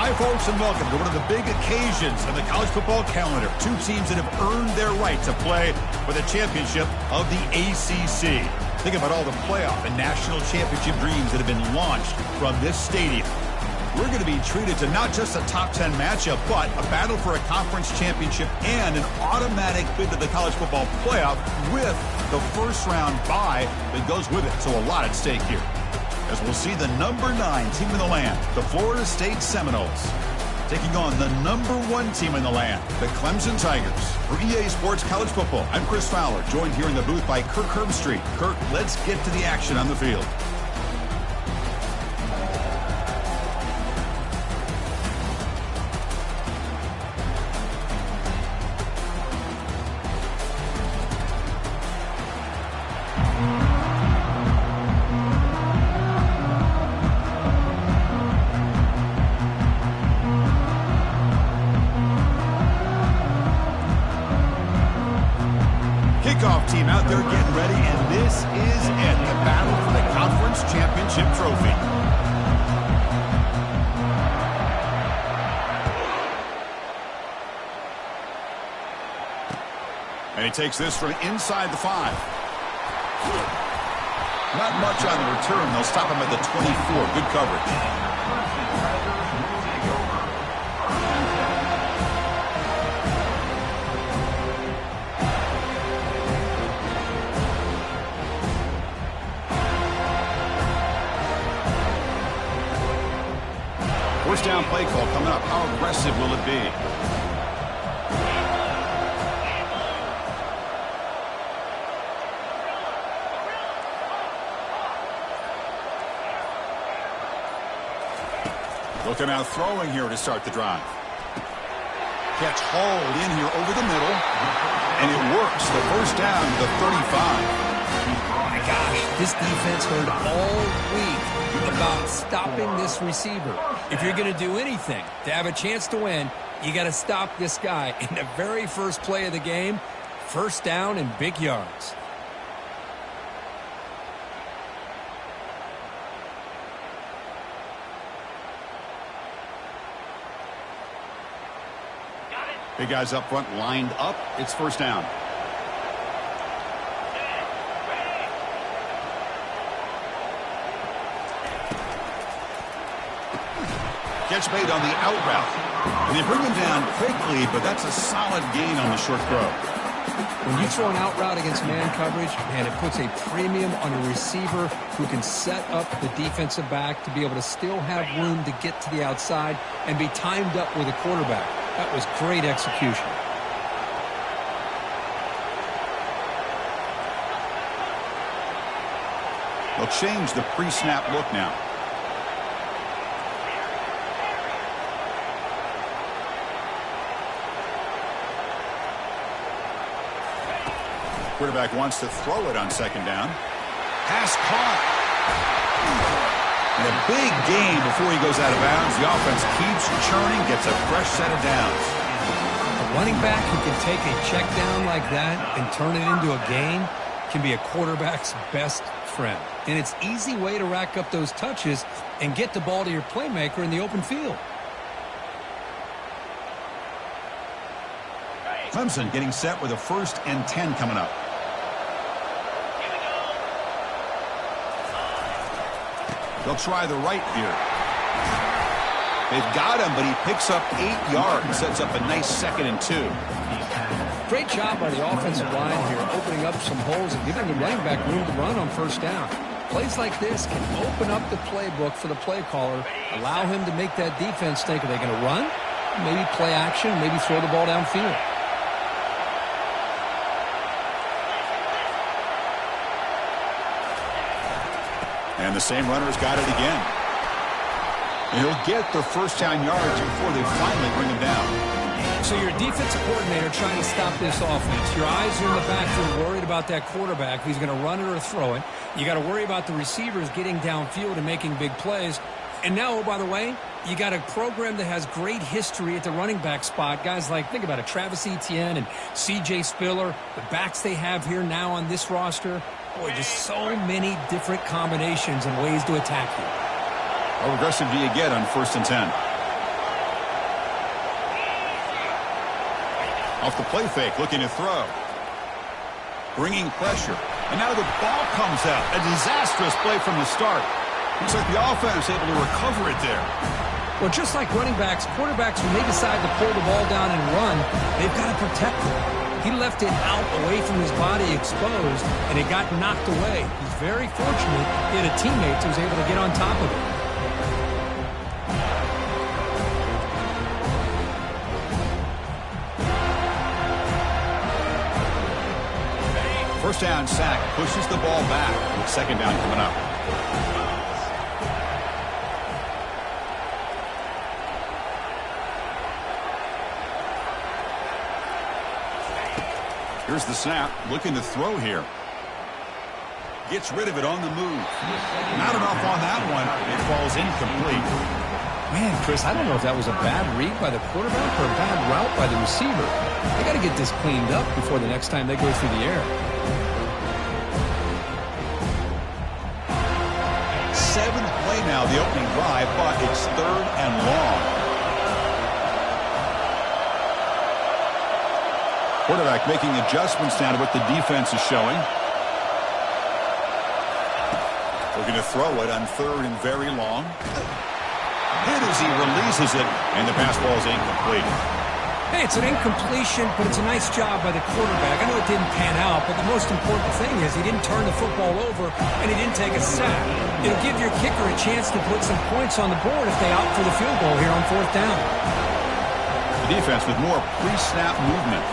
Hi, folks, and welcome to one of the big occasions in the college football calendar. Two teams that have earned their right to play for the championship of the ACC. Think about all the playoff and national championship dreams that have been launched from this stadium. We're going to be treated to not just a top 10 matchup, but a battle for a conference championship and an automatic bid to the college football playoff with the first-round bye that goes with it. So a lot at stake here, as we'll see the number 9 team in the land, the Florida State Seminoles, taking on the number 1 team in the land, the Clemson Tigers. For EA Sports College Football, I'm Chris Fowler, joined here in the booth by Kirk Herbstreit. Kirk, let's get to the action on the field. Kickoff team out there getting ready, and this is it, the battle for the conference championship trophy. And he takes this from inside the 5. Not much on the return. They'll stop him at the 24. Good coverage. First down play call coming up. How aggressive will it be? Looking out throwing here to start the drive. Catch hauled in here over the middle. And it works. The first down to the 35. Oh my gosh, this defense heard all week about stopping this receiver. If you're going to do anything to have a chance to win, you got to stop this guy. In the very first play of the game, first down and big yards. Big guys up front lined up. It's first down. Catch made on the out route. And they bring him down quickly, but that's a solid gain on the short throw. When you throw an out route against man coverage, man, it puts a premium on a receiver who can set up the defensive back to be able to still have room to get to the outside and be timed up with a quarterback. That was great execution. They'll change the pre-snap look now. Quarterback wants to throw it on second down. Pass caught. And a big gain before he goes out of bounds. The offense keeps churning, gets a fresh set of downs. A running back who can take a check down like that and turn it into a gain can be a quarterback's best friend. And it's an easy way to rack up those touches and get the ball to your playmaker in the open field. Clemson getting set with a 1st and 10 coming up. They'll try the right here. They've got him, but he picks up 8 yards. Sets up a nice 2nd and 2. Great job by the offensive line here, opening up some holes and giving the running back room to run on first down. Plays like this can open up the playbook for the play caller, allow him to make that defense think, are they going to run? Maybe play action, maybe throw the ball downfield. And the same runner's got it again. And he'll get the first down yards before they finally bring him down. So your defensive coordinator trying to stop this offense. Your eyes are in the backfield worried about that quarterback. He's going to run it or throw it. You got to worry about the receivers getting downfield and making big plays. And now, oh, by the way, you got a program that has great history at the running back spot. Guys like, think about it, Travis Etienne and C.J. Spiller, the backs they have here now on this roster. Boy, just so many different combinations and ways to attack you. How aggressive do you get on 1st and 10? Off the play fake, looking to throw. Bringing pressure. And now the ball comes out. A disastrous play from the start. Looks like the offense able to recover it there. Well, just like running backs, quarterbacks, when they decide to pull the ball down and run, they've got to protect it. He left it out away from his body exposed, and it got knocked away. He's very fortunate he had a teammate who was able to get on top of it. First down sack pushes the ball back with second down coming up. Here's the snap, looking to throw here. Gets rid of it on the move. Not enough on that one. It falls incomplete. Man, Chris, I don't know if that was a bad read by the quarterback or a bad route by the receiver. They got to get this cleaned up before the next time they go through the air. Seventh play now, the opening drive, but it's third and long. Quarterback making adjustments now to what the defense is showing. Looking to throw it on third and very long. Hit as he releases it, and the pass ball is incomplete. Hey, it's an incompletion, but it's a nice job by the quarterback. I know it didn't pan out, but the most important thing is he didn't turn the football over, and he didn't take a sack. It'll give your kicker a chance to put some points on the board if they opt for the field goal here on fourth down. The defense with more pre-snap movement.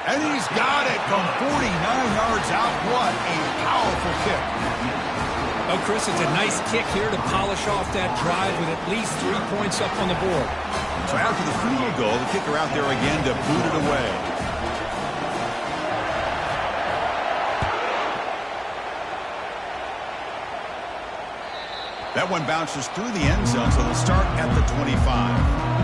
And he's got it from 49 yards out. What a powerful kick. Oh, Chris, it's a nice kick here to polish off that drive with at least 3 points up on the board. So after the field goal, the kicker out there again to boot it away. That one bounces through the end zone, so they'll start at the 25.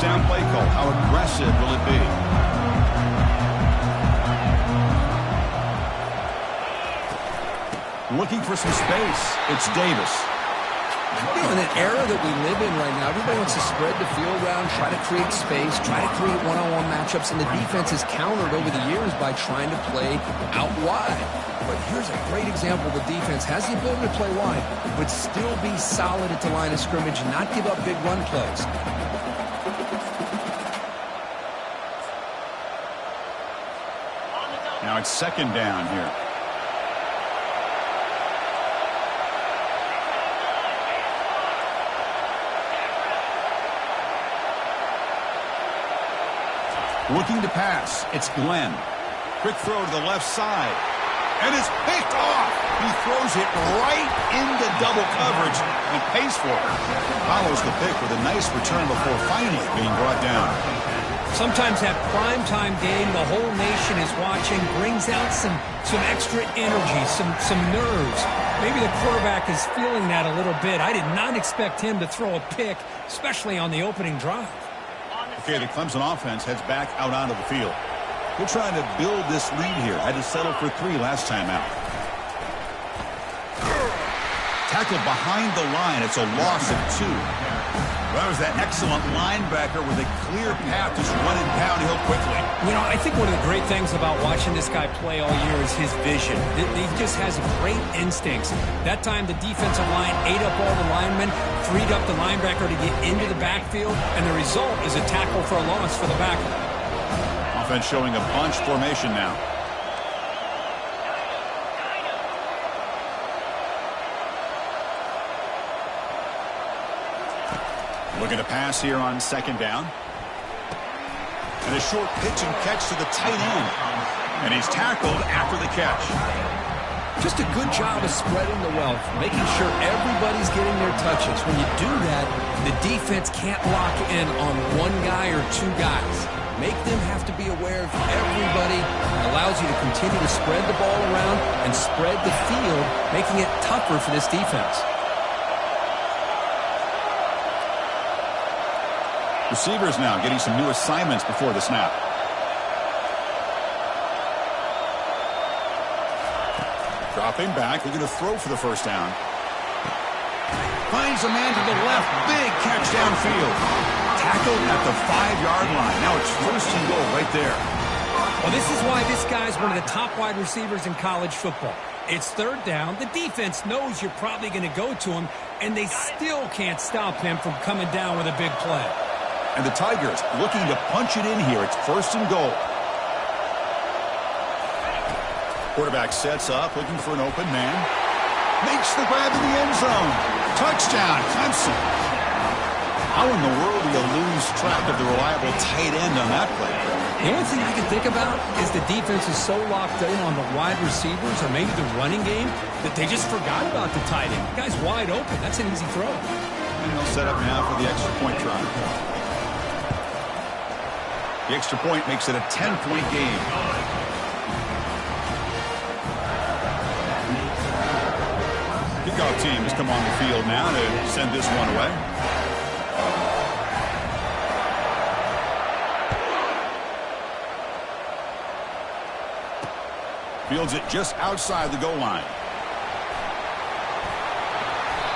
Down play call. How aggressive will it be? Looking for some space. It's Davis. You know, in an era that we live in right now, everybody wants to spread the field around, try to create space, try to create one-on-one matchups, and the defense has countered over the years by trying to play out wide. But here's a great example. The defense has the ability to play wide, but still be solid at the line of scrimmage and not give up big run plays. Now it's second down here. Looking to pass. It's Glenn. Quick throw to the left side. And it's picked off. He throws it right into double coverage and pays for it. Follows the pick with a nice return before finally being brought down. Sometimes that primetime game, the whole nation is watching, brings out some extra energy, some nerves. Maybe the quarterback is feeling that a little bit. I did not expect him to throw a pick, especially on the opening drive. Okay, the Clemson offense heads back out onto the field. They're trying to build this lead here. Had to settle for 3 last time out. Tackled behind the line. It's a loss of 2. Well, that was that excellent linebacker with a clear path just running downhill quickly. You know, I think one of the great things about watching this guy play all year is his vision. He just has great instincts. That time the defensive line ate up all the linemen, freed up the linebacker to get into the backfield, and the result is a tackle for a loss for the backer. Offense showing a bunch formation now. Looking to pass here on second down. And a short pitch and catch to the tight end. And he's tackled after the catch. Just a good job of spreading the wealth, making sure everybody's getting their touches. When you do that, the defense can't lock in on one guy or 2 guys. Make them have to be aware of everybody. It allows you to continue to spread the ball around and spread the field, making it tougher for this defense. Receivers now getting some new assignments before the snap. Dropping back, looking to throw for the first down. Finds a man to the left. Big catch downfield. Tackled at the 5-yard line. Now it's first and goal right there. Well, this is why this guy's one of the top wide receivers in college football. It's third down. The defense knows you're probably going to go to him, and they still can't stop him from coming down with a big play. And the Tigers looking to punch it in here. It's first and goal. Quarterback sets up, looking for an open man. Makes the grab in the end zone. Touchdown, Clemson. How in the world do you lose track of the reliable tight end on that play? The only thing I can think about is the defense is so locked in on the wide receivers or maybe the running game that they just forgot about the tight end. The guy's wide open. That's an easy throw. And they'll set up now for the extra point try. The extra point makes it a 10-point game. Kickoff team has come on the field now to send this one away. Fields it just outside the goal line.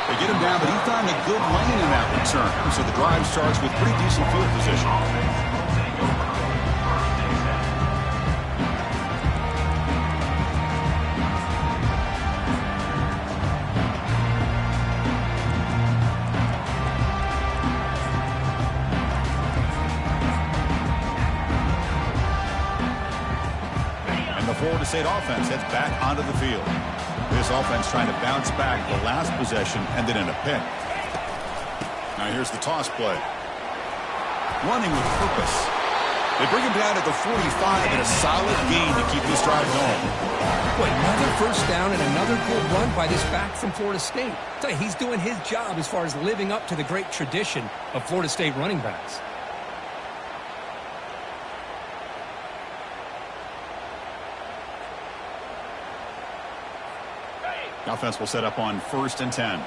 They get him down, but he found a good lane in that return. So the drive starts with pretty decent field position. Florida State offense heads back onto the field. This offense trying to bounce back the last possession and then in a pick. Now here's the toss play. Running with purpose. They bring him down at the 45 and a solid gain to keep this drive going. Boy, another first down and another good run by this back from Florida State. I tell you, he's doing his job as far as living up to the great tradition of Florida State running backs. The offense will set up on 1st and 10.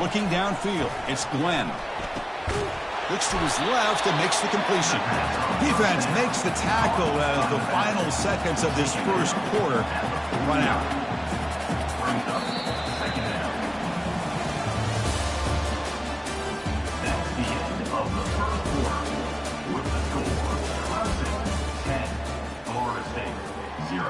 Looking downfield, it's Glenn. Looks to his left and makes the completion. Defense makes the tackle as the final seconds of this first quarter run out. That's the end of the first quarter with the score Clemson 10, Florida State 0.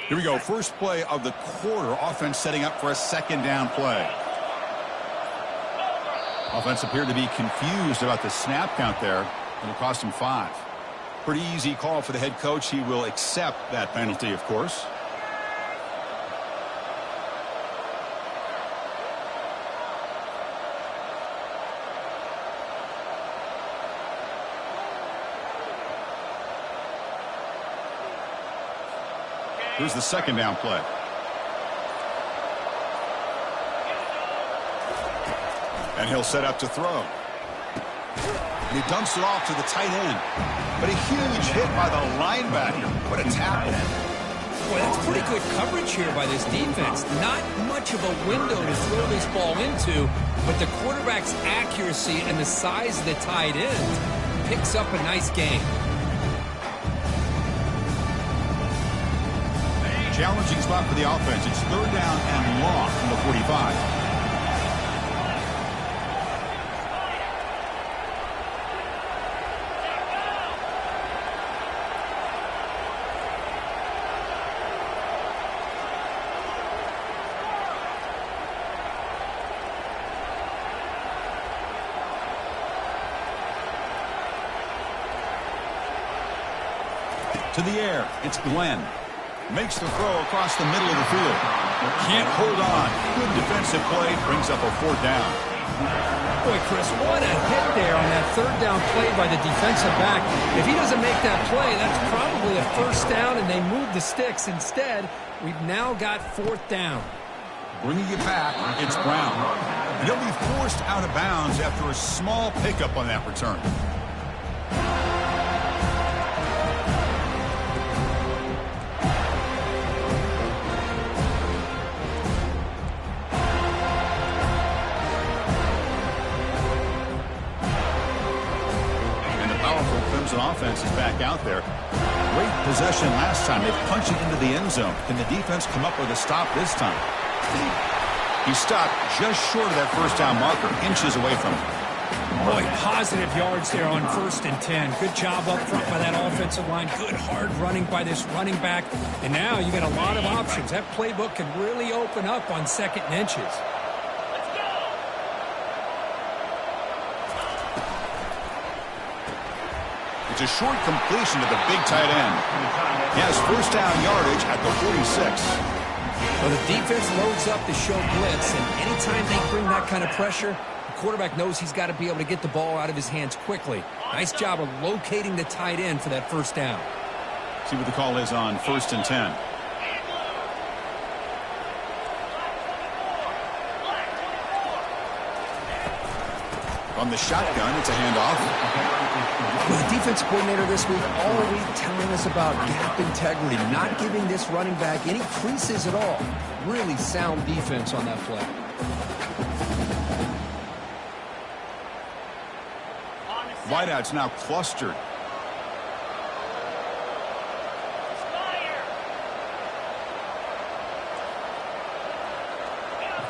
Here we go. First play of the quarter. Offense setting up for a second down play. Offense appeared to be confused about the snap count there. It'll cost him 5. Pretty easy call for the head coach. He will accept that penalty, of course. Here's the second down play. And he'll set up to throw. And he dumps it off to the tight end. But a huge hit by the linebacker. What a tackle. Boy, that's pretty good coverage here by this defense. Not much of a window to throw this ball into, but the quarterback's accuracy and the size of the tight end picks up a nice gain. Challenging spot for the offense. It's third down and long from the 45. To the air, it's Glenn. Makes the throw across the middle of the field. Can't hold on. Good defensive play. Brings up a 4th down. Boy, Chris, what a hit there on that 3rd down play by the defensive back. If he doesn't make that play, that's probably a 1st down, and they move the sticks. Instead, we've now got 4th down. Bringing it back, it's Brown. And he'll be forced out of bounds after a small pickup on that return. Clemson offense is back out there. Great possession last time. They punched it into the end zone. Can the defense come up with a stop this time? He stopped just short of that 1st down marker, inches away from it. Boy, positive yards there on 1st and 10. Good job up front by that offensive line. Good hard running by this running back. And now you got a lot of options. That playbook can really open up on 2nd and inches. It's a short completion to the big tight end. He has 1st down yardage at the 46. Well, the defense loads up to show blitz, and anytime they bring that kind of pressure, the quarterback knows he's got to be able to get the ball out of his hands quickly. Nice job of locating the tight end for that 1st down. See what the call is on 1st and 10. From the shotgun, it's a handoff. Well, the defense coordinator this week all week telling us about gap integrity, not giving this running back any creases at all. Really sound defense on that play. Wideouts now clustered.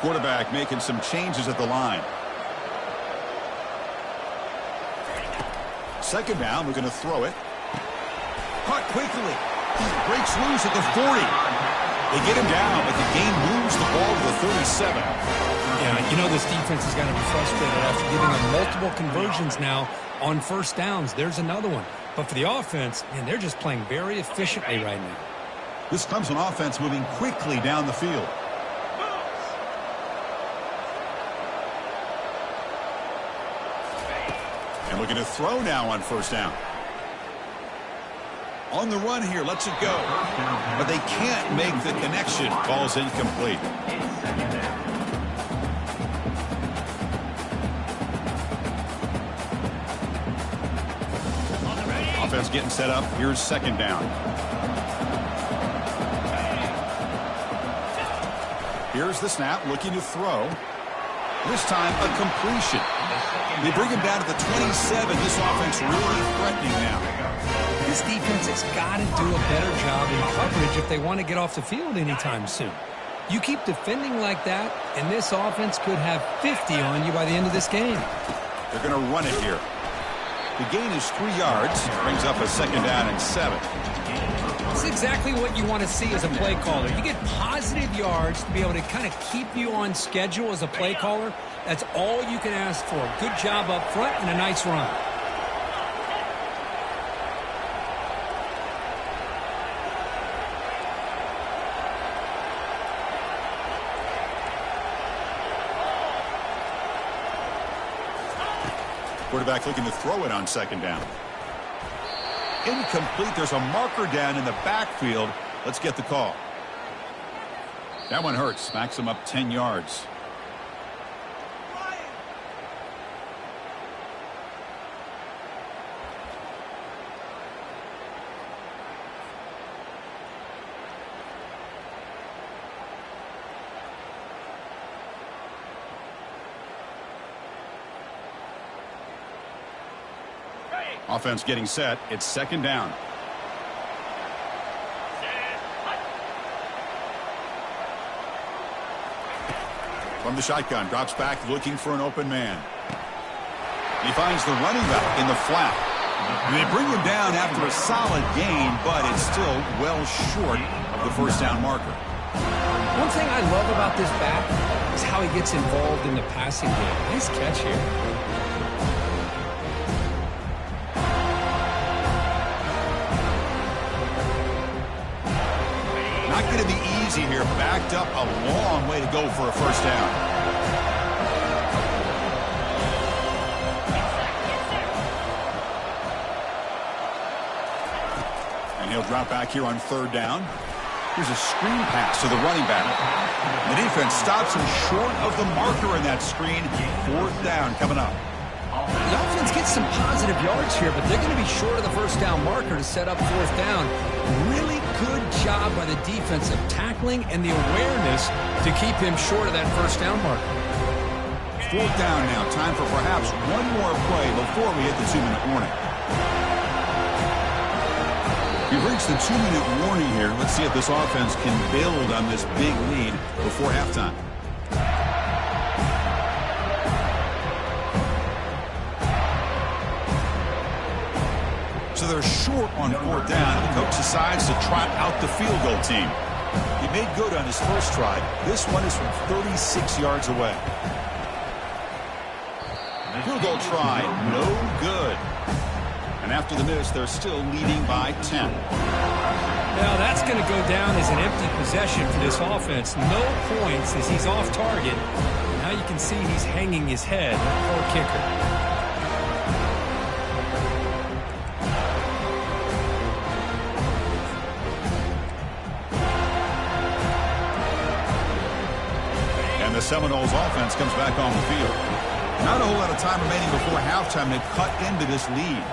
Quarterback making some changes at the line. 2nd down, we're going to throw it. Caught quickly. Breaks loose at the 40. They get him down, but the game moves the ball to the 37. Yeah, you know this defense has got to be frustrated after giving them multiple conversions now on 1st downs. There's another one. But for the offense, man, they're just playing very efficiently right now. This Clemson offense moving quickly down the field. And we're going to throw now on 1st down. On the run here, lets it go. But they can't make the connection. Ball's incomplete. Offense getting set up. Here's 2nd down. Here's the snap, looking to throw. This time, a completion. They bring him down to the 27. This offense really threatening now. This defense has got to do a better job in coverage if they want to get off the field anytime soon. You keep defending like that, and this offense could have 50 on you by the end of this game. They're going to run it here. The gain is 3 yards. Brings up a 2nd down and 7. That's exactly what you want to see as a play caller. You get positive yards to be able to kind of keep you on schedule as a play caller. That's all you can ask for. Good job up front and a nice run. Quarterback looking to throw it on 2nd down. Incomplete. There's a marker down in the backfield. Let's get the call. That one hurts. Smacks him up 10 yards. Offense getting set. It's 2nd down. From the shotgun, drops back looking for an open man. He finds the running back in the flat. And they bring him down after a solid gain, but it's still well short of the 1st down marker. One thing I love about this back is how he gets involved in the passing game. Nice catch here. easy here. Backed up a long way to go for a first down. And he'll drop back here on third down. Here's a screen pass to the running back. The defense stops him short of the marker in that screen. Fourth down coming up. The offense gets some positive yards here, but they're going to be short of the first down marker to set up fourth down. Really good job by the defense of tackling and the awareness to keep him short of that first down marker. Fourth down now. Time for perhaps one more play before we hit the 2-minute warning. We've reached the 2-minute warning here. Let's see if this offense can build on this big lead before halftime. So they're short on fourth down. The coach decides to trot out the field goal team. He made good on his first try. This one is from 36 yards away. Field goal try, no good. And after the miss, they're still leading by 10. Now that's going to go down as an empty possession for this offense. No points as he's off target. Now you can see he's hanging his head. Poor kicker. And the Seminoles offense comes back on the field. Not a whole lot of time remaining before halftime to cut into this lead.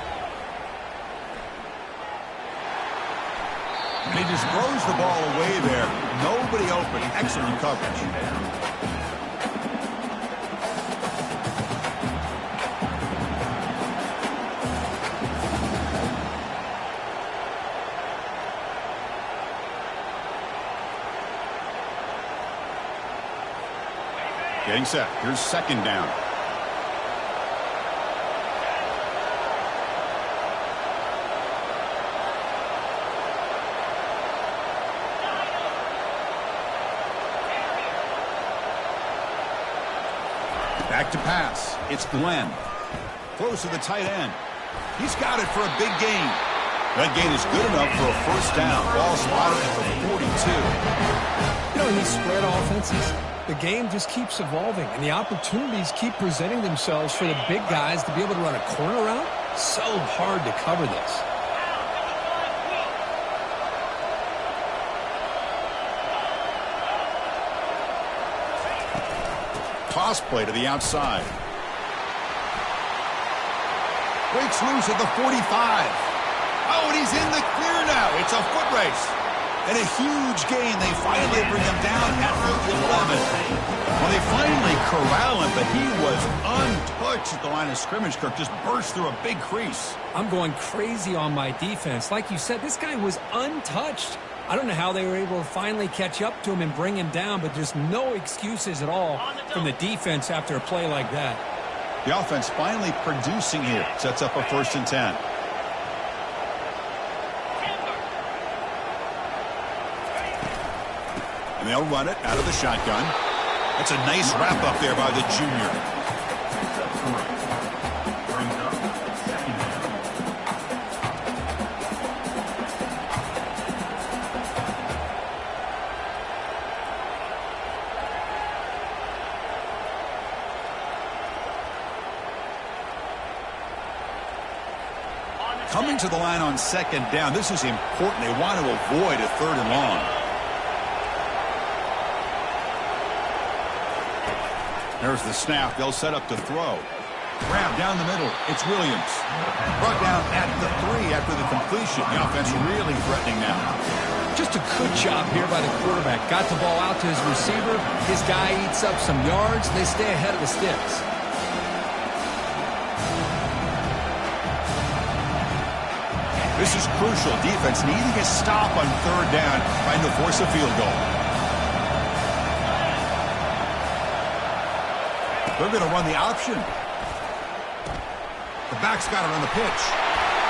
And he just throws the ball away there. Nobody open. Excellent coverage. Getting set. Here's second down. Back to pass. It's Glenn. Throws to the tight end. He's got it for a big gain. That gain is good enough for a first down. Ball spotted at the 42. You know, in these spread offenses, the game just keeps evolving, and the opportunities keep presenting themselves for the big guys to be able to run a corner route. So hard to cover this. Toss play to the outside. Breaks loose at the 45. Oh, and he's in the clear now. It's a foot race. And a huge gain. They finally bring him down at the 11. Well, they finally corral him, but he was untouched at the line of scrimmage. Kirk just burst through a big crease. I'm going crazy on my defense. Like you said, this guy was untouched. I don't know how they were able to finally catch up to him and bring him down, but there's no excuses at all from the defense after a play like that. The offense finally producing here. Sets up a 1st and 10. And they'll run it out of the shotgun. That's a nice wrap up there by the junior. Coming to the line on second down. This is important. They want to avoid a 3rd and long. There's the snap. They'll set up to throw. Grab down the middle. It's Williams. Brought down at the 3 after the completion. The offense really threatening now. Just a good job here by the quarterback. Got the ball out to his receiver. His guy eats up some yards. They stay ahead of the sticks. This is crucial. Defense needing a stop on 3rd down, trying to force a field goal. They're going to run the option. The back's got it on the pitch.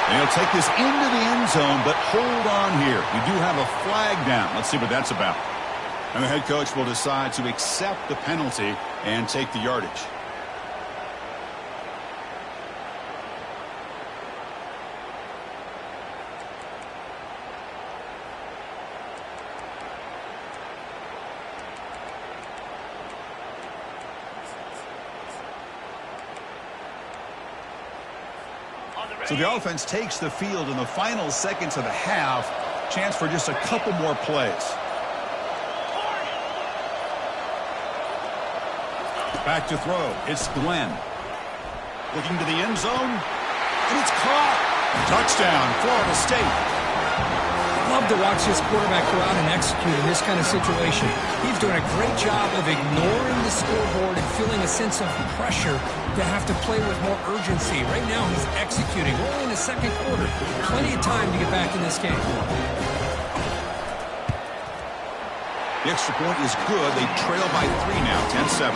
And he'll take this into the end zone, but hold on here. We do have a flag down. Let's see what that's about. And the head coach will decide to accept the penalty and take the yardage. So the offense takes the field in the final seconds of the half. Chance for just a couple more plays. Back to throw. It's Glenn. Looking to the end zone. And it's caught. Touchdown, Florida State. Love to watch this quarterback go out and execute in this kind of situation. He's doing a great job of ignoring the scoreboard and feeling a sense of pressure to have to play with more urgency. Right now, he's executing. We're only in the second quarter. Plenty of time to get back in this game. The extra point is good. They trail by 3 now, 10-7.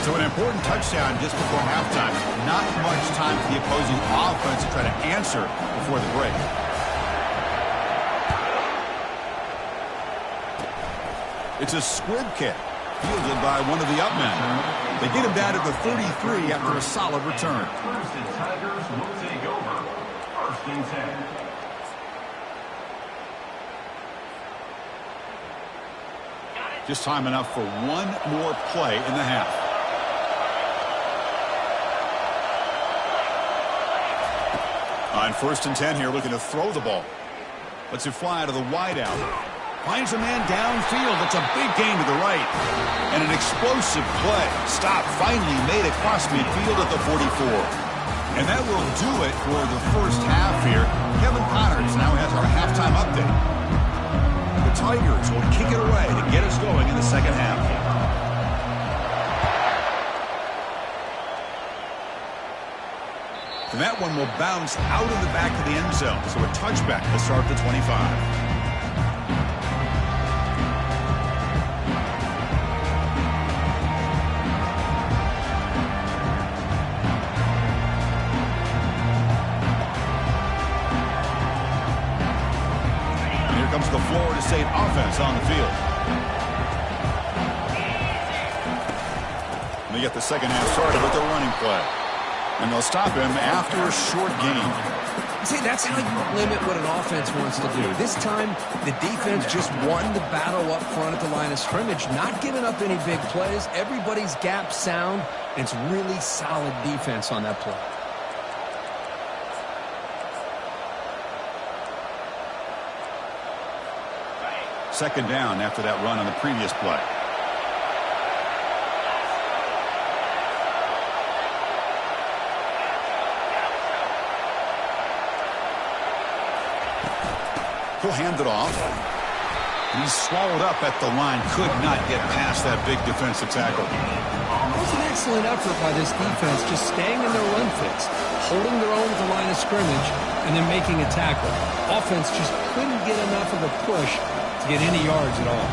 So an important touchdown just before halftime. Not much time for the opposing offense to try to answer before the break. It's a squib kick, fielded by one of the up men. They get him down to the 33 after a solid return. Clemson Tigers will take over. 1st and 10. Just time enough for one more play in the half. On 1st and 10 here, looking to throw the ball. Lets it fly to the wideout. Finds a man downfield. That's a big gain to the right. And an explosive play. Stop finally made across midfield at the 44. And that will do it for the first half here. Kevin Connors now has our halftime update. The Tigers will kick it away to get us going in the second half. And that one will bounce out of the back of the end zone. So a touchback will start the 25. And here comes the Florida State offense on the field. And they get the second half started with the running play. And they'll stop him after a short gain. See, that's how you limit what an offense wants to do. This time, the defense just won the battle up front at the line of scrimmage, not giving up any big plays. Everybody's gap sound. It's really solid defense on that play. Second down after that run on the previous play. He'll hand it off. He's swallowed up at the line. Could not get past that big defensive tackle. It was an excellent effort by this defense, just staying in their run fits, holding their own at the line of scrimmage, and then making a tackle. Offense just couldn't get enough of a push to get any yards at all.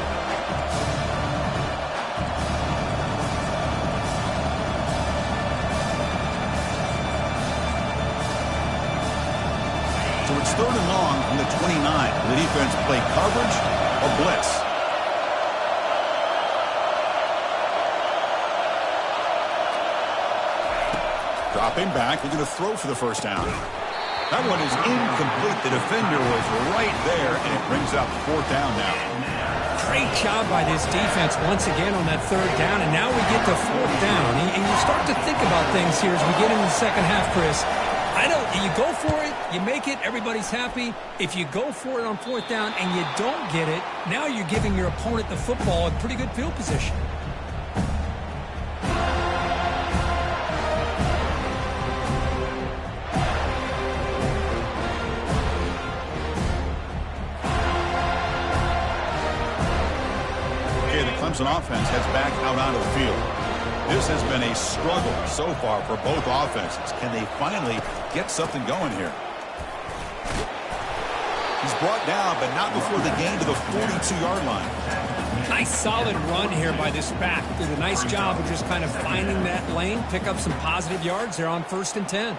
So it's 3rd and long from the 29. The defense play coverage or blitz. Dropping back. They're going to throw for the first down. That one is incomplete. The defender was right there, and it brings up 4th down now. Great job by this defense once again on that 3rd down, and now we get to 4th down. And you start to think about things here as we get into the second half, Chris. I know you go for it, you make it, everybody's happy. If you go for it on 4th down and you don't get it, now you're giving your opponent the football in pretty good field position. Okay, the Clemson offense heads back out onto the field. This has been a struggle so far for both offenses. Can they finally get something going here? He's brought down, but not before the gain to the 42-yard line. Nice solid run here by this back. Did a nice job of just kind of finding that lane, pick up some positive yards there on 1st and 10.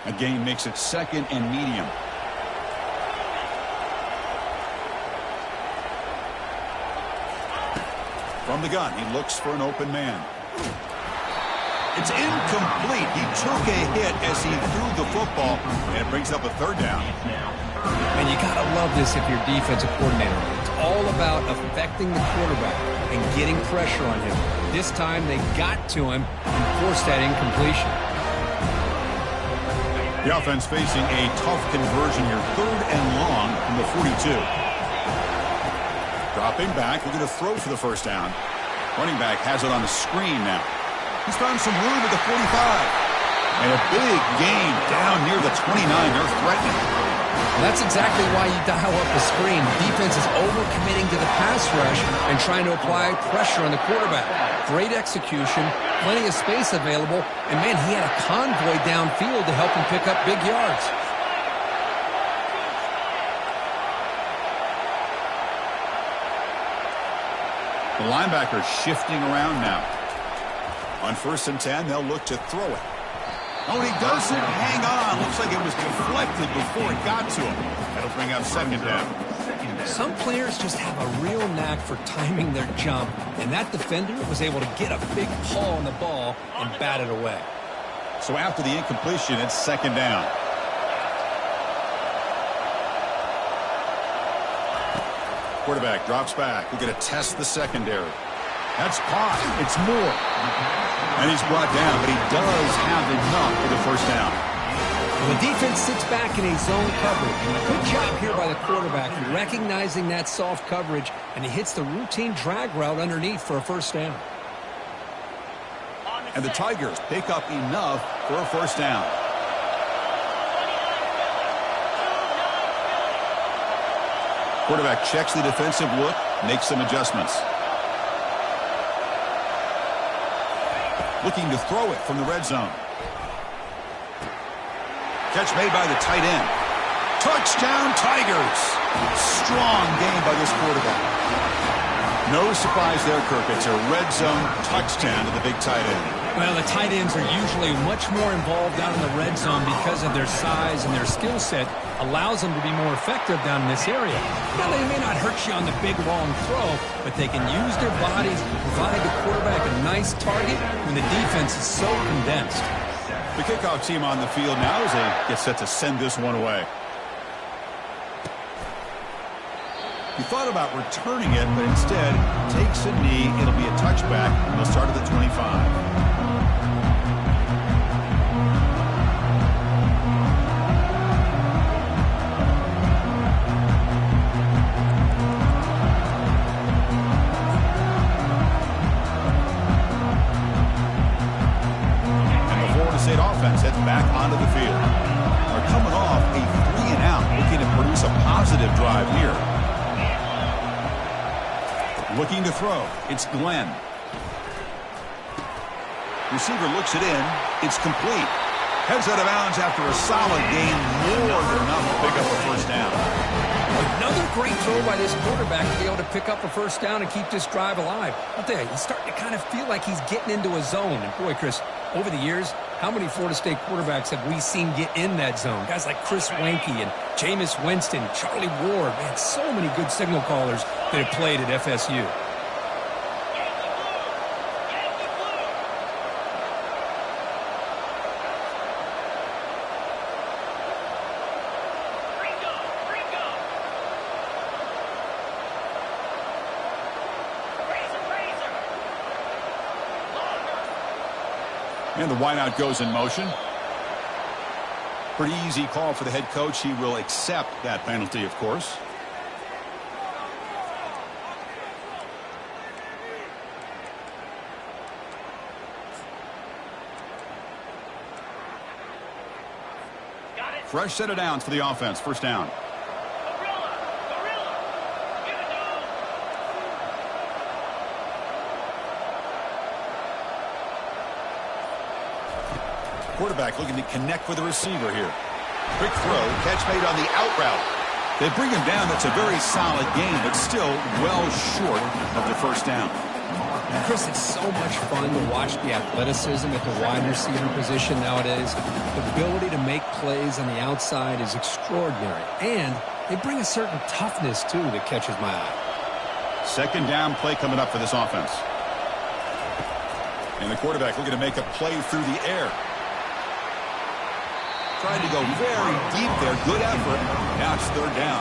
A gain makes it 2nd and medium. From the gun, he looks for an open man. It's incomplete. He took a hit as he threw the football, and it brings up a third down. And you got to love this if you're defensive coordinator. It's all about affecting the quarterback and getting pressure on him. This time they got to him and forced that incompletion. The offense facing a tough conversion here. 3rd and long from the 42. Dropping back, looking to throw for the first down. Running back has it on the screen now. He's found some room at the 45. And a big gain down near the 29. They're threatening. Well, that's exactly why you dial up the screen. The defense is overcommitting to the pass rush and trying to apply pressure on the quarterback. Great execution, plenty of space available, and man, he had a convoy downfield to help him pick up big yards. The linebacker shifting around now. On 1st and 10, they'll look to throw it. Oh, and he doesn't hang on. Looks like it was deflected before it got to him. That'll bring up 2nd down. Some players just have a real knack for timing their jump, and that defender was able to get a big paw on the ball and bat it away. So after the incompletion, it's 2nd down. Quarterback drops back. We're going to test the secondary. That's caught. It's Moore. And he's brought down, but he does have enough for the first down. The defense sits back in a zone coverage. Good job here by the quarterback recognizing that soft coverage, and he hits the routine drag route underneath for a first down. And the Tigers pick up enough for a first down. Quarterback checks the defensive look, makes some adjustments. Looking to throw it from the red zone. Catch made by the tight end. Touchdown, Tigers. Strong game by this quarterback. No surprise there, Kirk. It's a red zone touchdown to the big tight end. Well, the tight ends are usually much more involved down in the red zone because of their size and their skill set allows them to be more effective down in this area. Now, they may not hurt you on the big, long throw, but they can use their bodies to provide the quarterback a nice target when the defense is so condensed. The kickoff team on the field now as they get set to send this one away. He thought about returning it, but instead takes a knee. It'll be a touchback, and they'll start at the 25. State offense heads back onto the field. They're coming off a 3-and-out, looking to produce a positive drive here. Looking to throw. It's Glenn. Receiver looks it in. It's complete. Heads out of bounds after a solid gain, more than enough to pick up a first down. Another great throw by this quarterback to be able to pick up a first down and keep this drive alive. I'll tell you, he's starting to kind of feel like he's getting into a zone. And boy, Chris, over the years, how many Florida State quarterbacks have we seen get in that zone? Guys like Chris Wanke and Jameis Winston, Charlie Ward. Man, so many good signal callers that have played at FSU. And the wideout goes in motion. Pretty easy call for the head coach. He will accept that penalty, of course. Fresh set of downs for the offense. First down. Quarterback looking to connect with the receiver here. Quick throw, catch made on the out route. They bring him down. That's a very solid game, but still well short of the first down. And Chris, it's so much fun to watch the athleticism at the wide receiver position nowadays. The ability to make plays on the outside is extraordinary. And they bring a certain toughness, too, that catches my eye. Second down play coming up for this offense. And the quarterback looking to make a play through the air. Trying to go very deep there. Good effort. Now it's third down.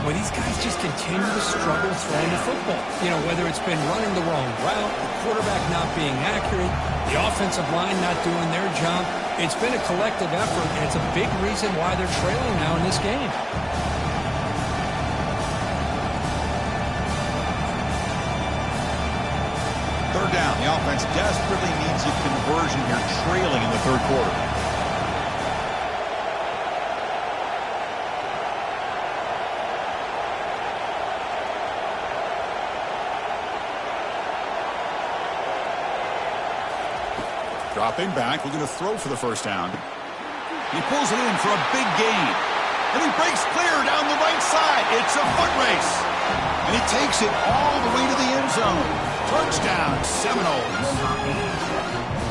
Well, these guys just continue to struggle throwing the football. You know, whether it's been running the wrong route, the quarterback not being accurate, the offensive line not doing their job. It's been a collective effort, and it's a big reason why they're trailing now in this game. Third down. The offense desperately needs a conversion here, trailing in the third quarter. Dropping back, looking to throw for the first down. He pulls it in for a big gain. And he breaks clear down the right side. It's a foot race. And he takes it all the way to the end zone. Touchdown, Seminoles.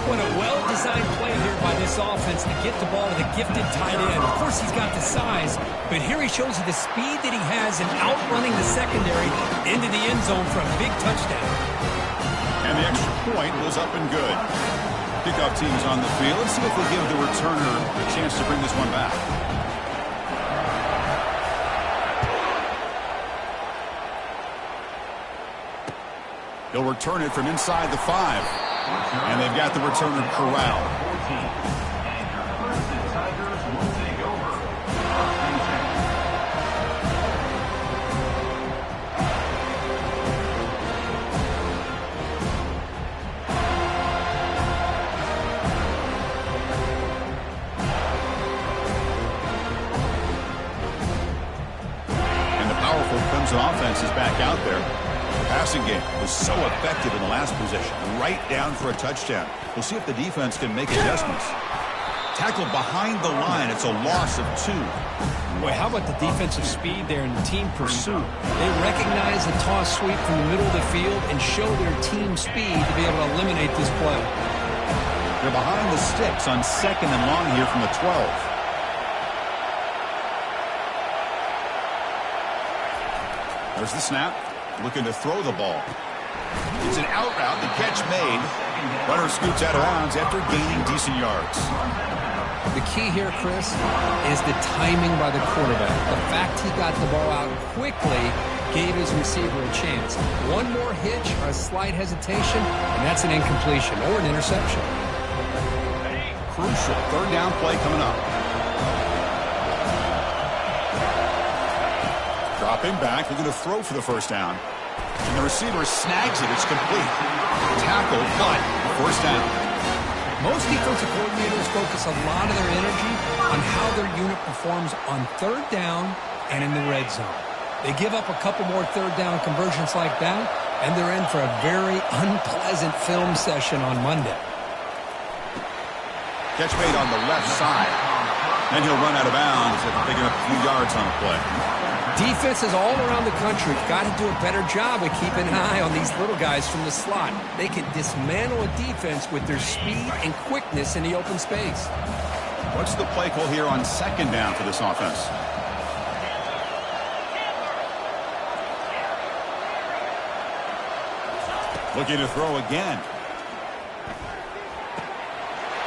What a well-designed play here by this offense to get the ball to the gifted tight end. Of course, he's got the size, but here he shows you the speed that he has in outrunning the secondary into the end zone for a big touchdown. And the extra point was up and good. Kickoff team is on the field. Let's see if we give the returner a chance to bring this one back. He'll return it from inside the 5. And they've got the returner corralled. Clemson offense is back out there. The passing game was so effective in the last possession. Right down for a touchdown. We'll see if the defense can make adjustments. Tackled behind the line. It's a loss of 2. Boy, how about the defensive speed there in the team pursuit? They recognize the toss sweep from the middle of the field and show their team speed to be able to eliminate this play. They're behind the sticks on 2nd and long here from the 12. There's the snap. Looking to throw the ball. It's an out route. The catch made. Runner scoots out of bounds after gaining decent yards. The key here, Chris, is the timing by the quarterback. The fact he got the ball out quickly gave his receiver a chance. One more hitch or a slight hesitation, and that's an incompletion or an interception. Crucial third down play coming up. Dropping back, looking to throw for the first down. And the receiver snags it. It's complete. Tackle, but first down. Most defensive coordinators focus a lot of their energy on how their unit performs on third down and in the red zone. They give up a couple more third down conversions like that, and they're in for a very unpleasant film session on Monday. Catch made on the left side. Then he'll run out of bounds after picking up a few yards on the play. Defenses all around the country got to do a better job of keeping an eye on these little guys from the slot. They can dismantle a defense with their speed and quickness in the open space. What's the play call here on 2nd down for this offense? Looking to throw again.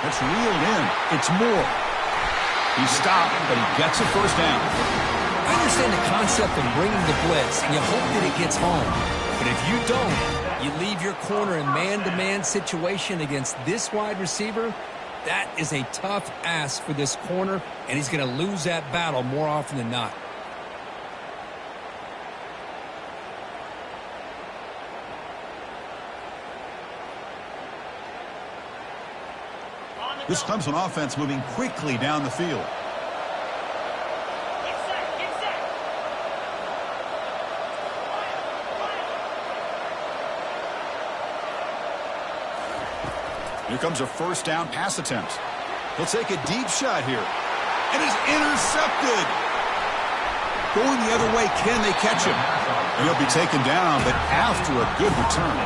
It's reeled in. It's Moore. He stopped, but he gets a first down. I understand the concept of bringing the blitz, and you hope that it gets home. But if you don't, you leave your corner in man-to-man situation against this wide receiver. That is a tough ask for this corner, and he's going to lose that battle more often than not. This Clemson offense moving quickly down the field. Here comes a first down pass attempt. He'll take a deep shot here. And it's intercepted. Going the other way, can they catch him? And he'll be taken down, but after a good return.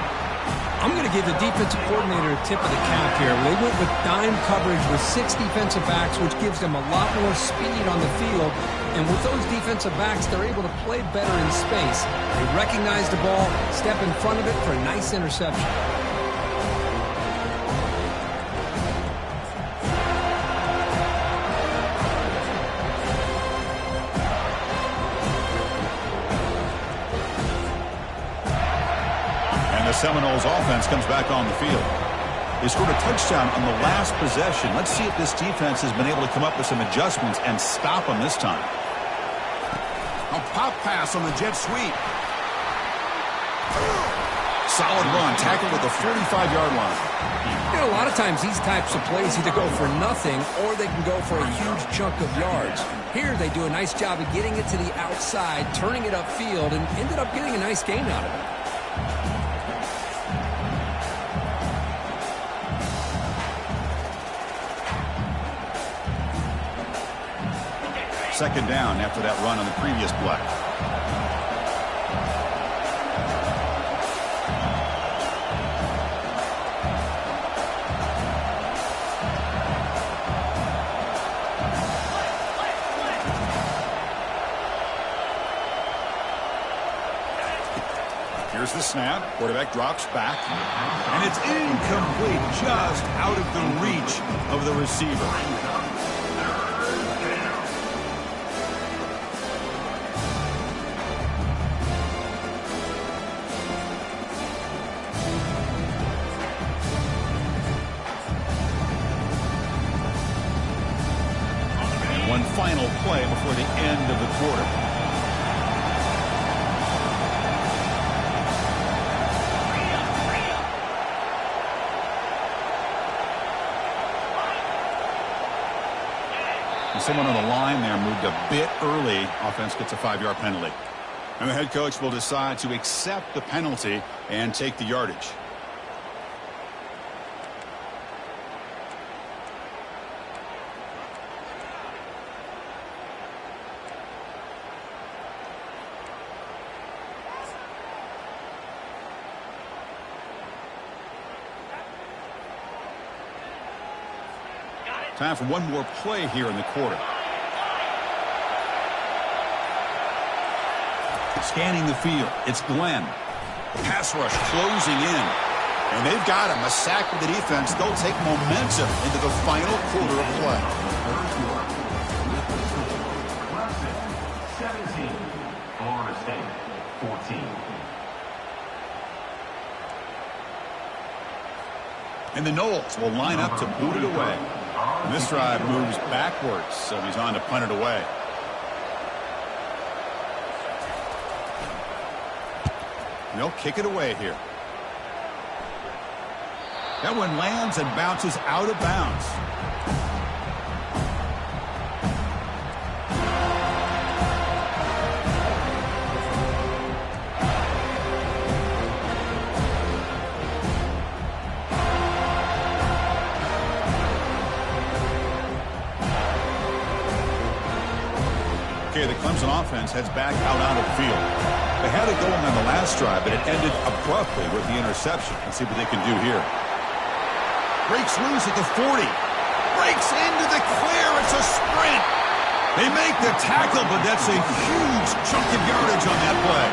I'm going to give the defensive coordinator a tip of the cap here. They went with dime coverage with 6 defensive backs, which gives them a lot more speed on the field. And with those defensive backs, they're able to play better in space. They recognize the ball, step in front of it for a nice interception. Seminoles offense comes back on the field. They scored a touchdown on the last possession. Let's see if this defense has been able to come up with some adjustments and stop them this time. A pop pass on the jet sweep. Solid run, tackled at the 45-yard line. You know, a lot of times these types of plays either go for nothing or they can go for a huge chunk of yards. Here they do a nice job of getting it to the outside, turning it upfield, and ended up getting a nice gain out of it. Second down after that run on the previous play. Here's the snap. Quarterback drops back. And it's incomplete, just out of the reach of the receiver. One final play before the end of the quarter. Someone on the line there moved a bit early. Offense gets a 5-yard penalty. And the head coach will decide to accept the penalty and take the yardage. Time for one more play here in the quarter. Scanning the field, it's Glenn. Pass rush closing in. And they've got him. A sack with the defense. They'll take momentum into the final quarter of play. Clemson, 17. Florida State, 14. And the Noles will line up to boot it away. And this drive moves backwards, so he's on to punt it away. And they'll kick it away here. That one lands and bounces out of bounds. The Clemson offense heads back out on the field. They had it going on the last drive, but it ended abruptly with the interception. Let's see what they can do here. Breaks loose at the 40. Breaks into the clear. It's a sprint. They make the tackle, but that's a huge chunk of yardage on that play.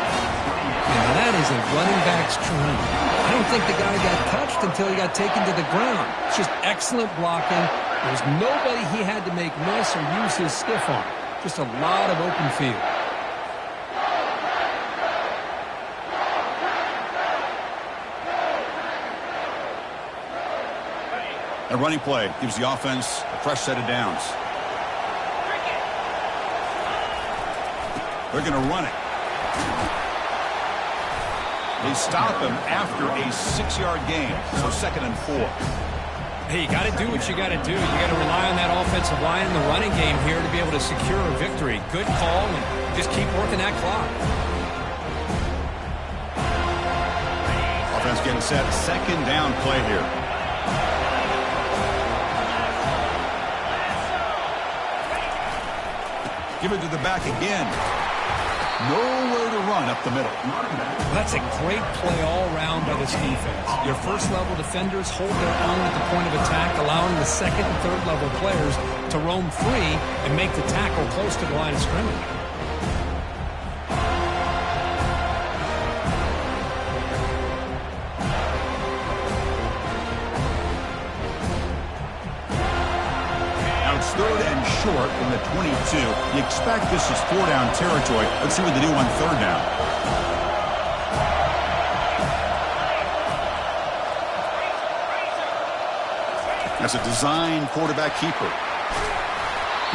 Now that is a running back's dream. I don't think the guy got touched until he got taken to the ground. It's just excellent blocking. There's nobody he had to make miss or use his stiff arm. Just a lot of open field. A running play gives the offense a fresh set of downs. They're going to run it. They stop him after a 6-yard gain, so 2nd and 4. Hey, you got to do what you got to do. You got to rely on that offensive line in the running game here to be able to secure a victory. Good call, and just keep working that clock. Offense getting set. 2nd down play here. Give it to the back again. Nowhere to run up the middle. That's a great play all around by this defense. Your first-level defenders hold their own at the point of attack, allowing the second and third-level players to roam free and make the tackle close to the line of scrimmage. Now it's 3rd and short from the 22. You expect this is 4-down territory. Let's see what they do on 3rd down. As a design quarterback keeper.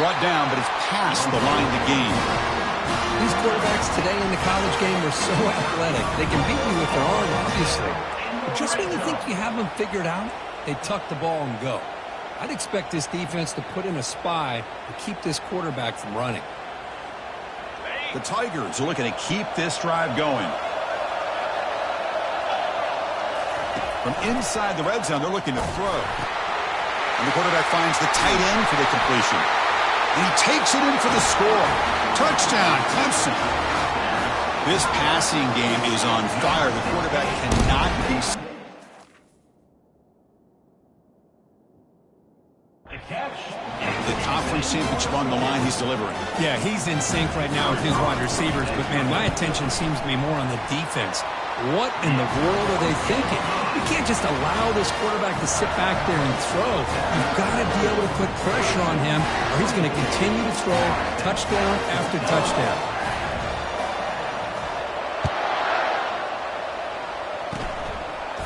Brought down, but it's past the line to gain. These quarterbacks today in the college game are so athletic. They can beat you with their arm, obviously. But just when you think you have them figured out, they tuck the ball and go. I'd expect this defense to put in a spy to keep this quarterback from running. The Tigers are looking to keep this drive going. From inside the red zone, they're looking to throw. And the quarterback finds the tight end for the completion. And he takes it in for the score. Touchdown, Clemson. This passing game is on fire. The quarterback cannot be... The conference championship on the line, he's delivering. Yeah, he's in sync right now with his wide receivers. But, man, my attention seems to be more on the defense. What in the world are they thinking? You can't just allow this quarterback to sit back there and throw. You've got to be able to put pressure on him, or he's going to continue to throw touchdown after touchdown.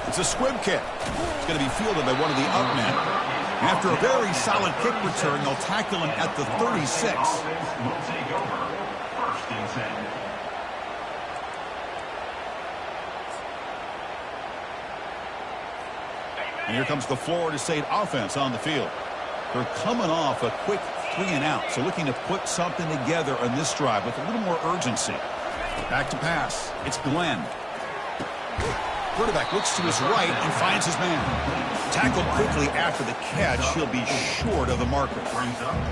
It's a squib kick. It's going to be fielded by one of the up men. After a very solid kick return, they'll tackle him at the 36. Will take over. First and 10. And here comes the Florida State offense on the field. They're coming off a quick 3-and-out, so looking to put something together on this drive with a little more urgency. Back to pass. It's Glenn. Quarterback looks to his right and finds his man. Tackled quickly after the catch. He'll be short of the marker.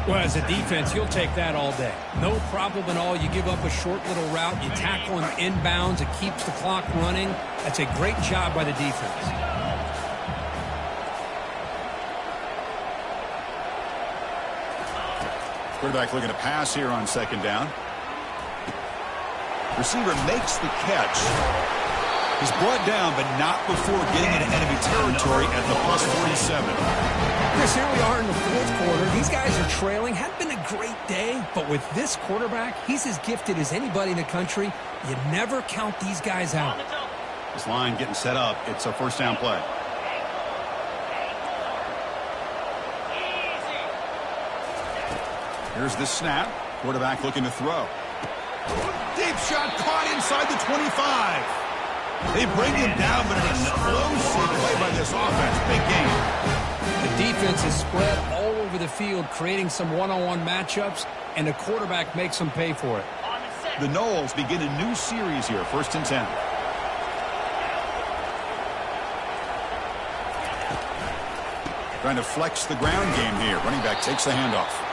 Well, as a defense, you'll take that all day. No problem at all. You give up a short little route. You tackle him inbounds. It keeps the clock running. That's a great job by the defense. Quarterback looking to pass here on second down. Receiver makes the catch. He's brought down, but not before getting into enemy territory at the plus 47. Chris, here we are in the fourth quarter. These guys are trailing. Hadn't been a great day, but with this quarterback, he's as gifted as anybody in the country. You never count these guys out. This line getting set up. It's a first down play. Here's the snap. Quarterback looking to throw. Deep shot caught inside the 25. They bring him down, but an explosive play by this offense. Big game. The defense is spread all over the field, creating some one-on-one matchups, and the quarterback makes them pay for it. The Noles begin a new series here, first and 10. Trying to flex the ground game here. Running back takes the handoff.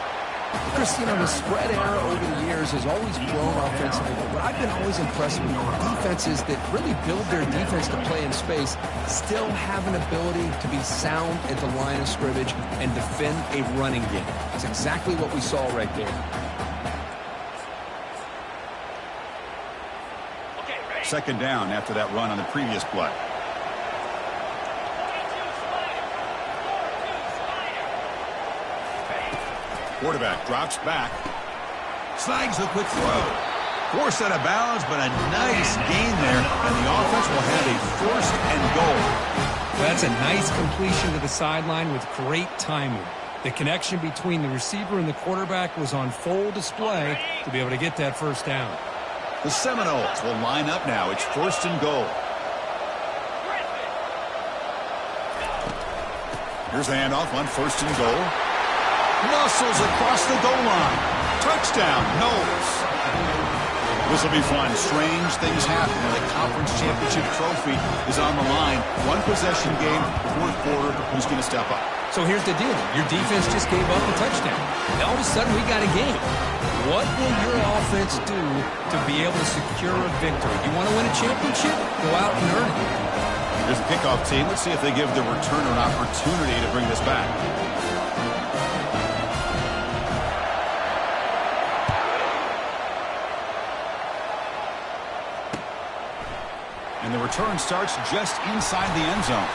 Chris, you know, the spread era over the years has always grown offensively, but I've been always impressed with defenses that really build their defense to play in space, still have an ability to be sound at the line of scrimmage and defend a running game. That's exactly what we saw right there. Second down after that run on the previous play. Quarterback drops back. Snags the quick throw. Forced out of bounds, but a nice gain there. And the offense will have a first and goal. Well, that's a nice completion to the sideline with great timing. The connection between the receiver and the quarterback was on full display to be able to get that first down. The Seminoles will line up now. It's first and goal. Here's the handoff on first and goal. Muscles across the goal line. Touchdown, Noles. This will be fun. Strange things happen when the conference championship trophy is on the line. One possession game, fourth quarter. Who's going to step up? So here's the deal. Your defense just gave up a touchdown. Now all of a sudden we got a game. What will your offense do to be able to secure a victory? You want to win a championship? Go out and earn it. Here's the kickoff team. Let's see if they give the returner an opportunity to bring this back. And the return starts just inside the end zone.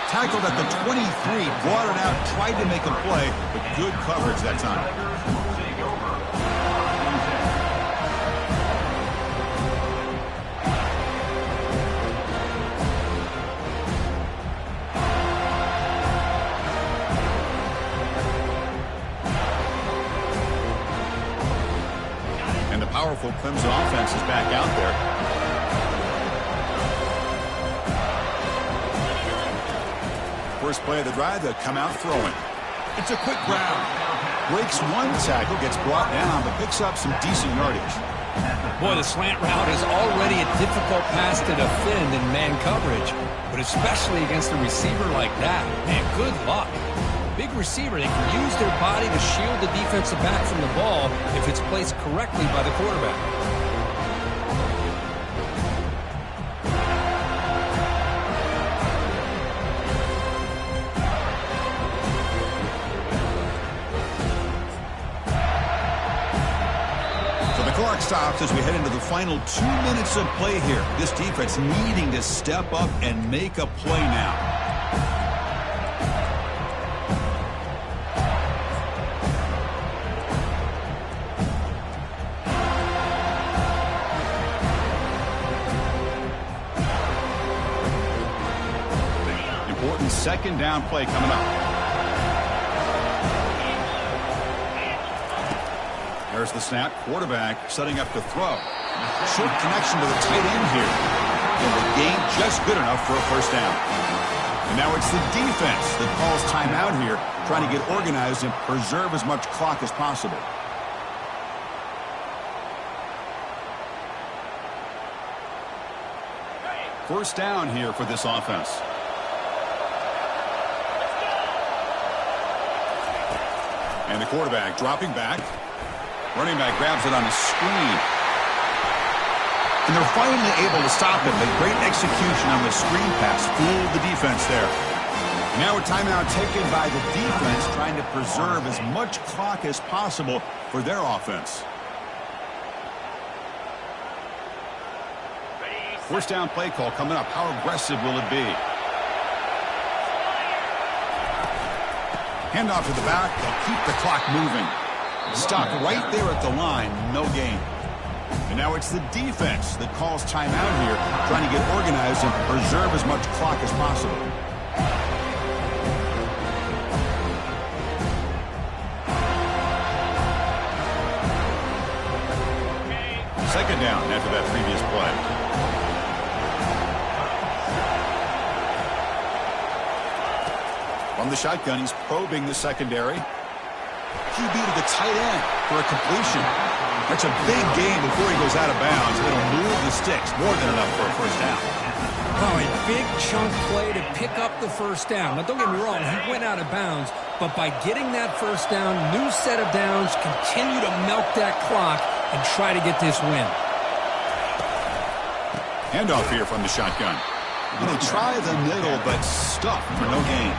Tackled at the 23, brought it out, tried to make a play, but good coverage that time. powerful Clemson offense is back out there. First play of the drive, they'll come out throwing. It's a quick grab. Breaks one tackle, gets brought down, but picks up some decent yardage. Boy, the slant route is already a difficult pass to defend in man coverage, but especially against a receiver like that. Man, good luck. Big receiver, they can use their body to shield the defensive back from the ball if it's placed correctly by the quarterback. So the clock stops as we head into the final 2 minutes of play here. This defense needing to step up and make a play now. Second down play coming up. There's the snap. Quarterback setting up to throw. Short connection to the tight end here. And the gain just good enough for a first down. And now it's the defense that calls timeout here, trying to get organized and preserve as much clock as possible. First down here for this offense. And the quarterback dropping back. Running back grabs it on a screen. And they're finally able to stop him. But great execution on the screen pass. Fooled the defense there. Now a timeout taken by the defense, trying to preserve as much clock as possible for their offense. First down play call coming up. How aggressive will it be? Handoff to the back. They'll keep the clock moving. Stop right there at the line. No gain. And now it's the defense that calls timeout here, trying to get organized and preserve as much clock as possible. Second down after that previous play. From the shotgun, he's probing the secondary. QB to the tight end for a completion. That's a big gain before he goes out of bounds. It'll move the sticks. More than enough for a first down. Oh, a big chunk play to pick up the first down. Now, don't get me wrong, he went out of bounds, but by getting that first down, new set of downs, continue to milk that clock and try to get this win. Handoff here from the shotgun. And they try the middle, but stuffed for no gain.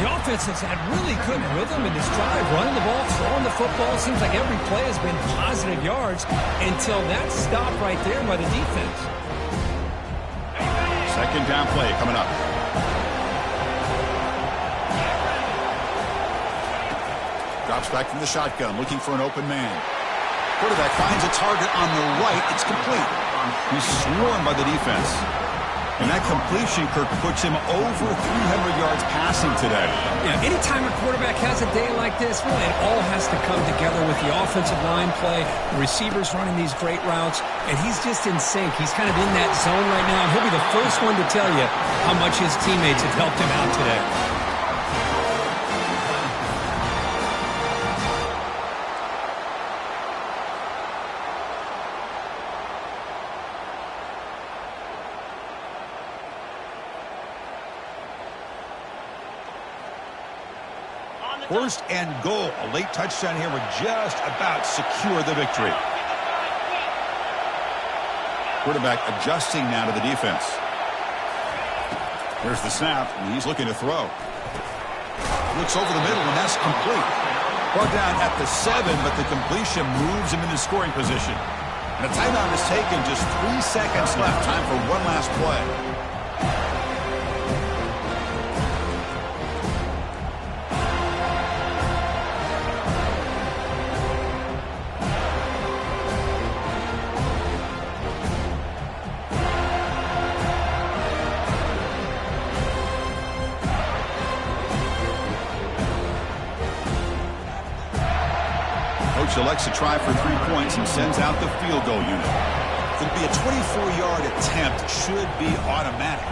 The offense has had really good rhythm in this drive, running the ball, throwing the football. Seems like every play has been positive yards until that stop right there by the defense. Second down play coming up. Drops back from the shotgun, looking for an open man. Quarterback finds a target on the right. It's complete. He's swarmed by the defense. And that completion, Kirk, puts him over 300 yards passing today. Yeah, anytime a quarterback has a day like this, really, it all has to come together with the offensive line play, the receivers running these great routes, and he's just in sync. He's kind of in that zone right now, and he'll be the first one to tell you how much his teammates have helped him out today. First and goal. A late touchdown here would just about secure the victory. Quarterback adjusting now to the defense. Here's the snap, and he's looking to throw. Looks over the middle, and that's complete. Brought down at the 7, but the completion moves him into scoring position. And a timeout is taken. Just 3 seconds left. Time for one last play. elects to try for 3 points and sends out the field goal unit. It'll be a 24-yard attempt. Should be automatic.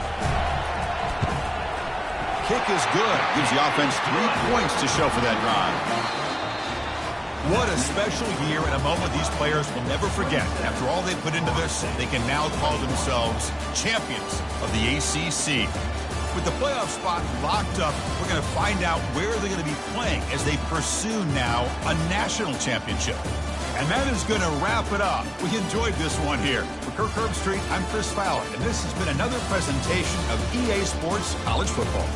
Kick is good. Gives the offense 3 points to show for that drive. What a special year and a moment these players will never forget. After all they put into this, they can now call themselves champions of the ACC. With the playoff spot locked up, we're going to find out where they're going to be playing as they pursue now a national championship. And that is going to wrap it up. We enjoyed this one here. For Kirk Herbstreit, I'm Chris Fowler, and this has been another presentation of EA Sports College Football.